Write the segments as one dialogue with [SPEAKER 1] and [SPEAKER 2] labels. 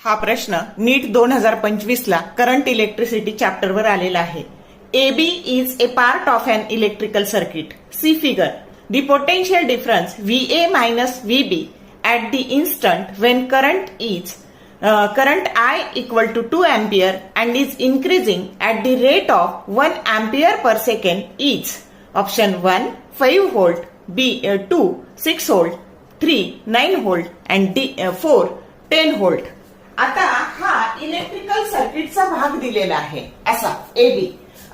[SPEAKER 1] हा प्रश्न नीट 2025 ला करंट इलेक्ट्रिसिटी चॅप्टर वर आलेला आहे. AB is a part of an electrical circuit. See figure. The potential difference VA minus VB at the instant when current I equal to 2 ampere and is increasing at the rate of 1 ampere per second is option 1 5 volt, B 2 6 volt, 3 9 volt and 4 10 volt. आता हा electrical सर्किटचा भाग दिलेला आहे असा AB.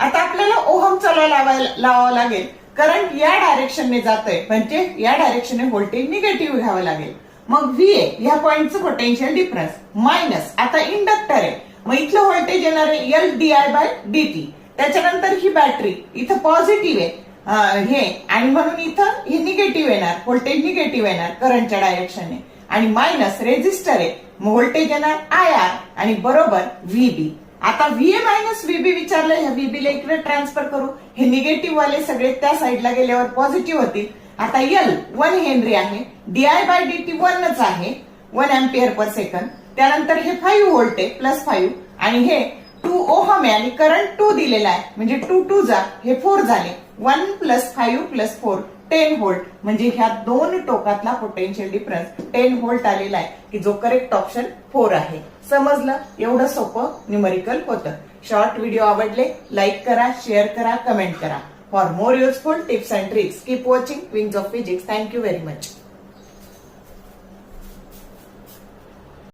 [SPEAKER 1] आता आपल्याला ओहमचा लॉ लावावा लागेल. करंट या डायरेक्शनने जातोय म्हणजे या डायरेक्शनने व्होल्टेज निगेटिव्ह घ्यावं लागेल. मग VA या पॉइंटचं पोटेन्शियल डिफरन्स मायनस आता इंडक्टर आहे मग इथलं व्होल्टेज येणार आहे LdI/dt. त्याच्यानंतर ही बॅटरी इथं पॉझिटिव्ह आहे हे आणि म्हणून इथं हे निगेटिव्ह येणार व्होल्टेज निगेटिव्ह येणार करंटच्या डायरेक्शनने आणि मायनस रेझिस्टर आहे व्होल्टेज येणार IR आणि बरोबर VB. आता VA मायनस VB विचारलं ह्या VB ला इकडे ट्रान्सफर करू. हे निगेटिव्ह वाले सगळे त्या साईडला गेल्यावर पॉझिटिव्ह होतील. आता L 1 हेनरी आहे DI/dt 1च आहे 1 अँपिअर पर सेकंद. त्यानंतर हे 5 व्होल्ट आहे +5 आणि हे 2 ओहम आहे आणि करंट 2 दिलेला आहे म्हणजे 2 2 जा हे 4 झाले 1 + 5 + 4 10 व्होल्ट म्हणजे ह्या दोन टोकातला पोटेन्शियल डिफरन्स 10 व्होल्ट आलेला आहे की जो करेक्ट ऑप्शन 4 आहे. समजलं? एवढं सोपं न्यूमेरिकल होतं. शॉर्ट व्हिडिओ आवडले लाईक करा, शेअर करा, कमेंट करा. For more useful tips and tricks keep watching wings of physics. Thank you very much.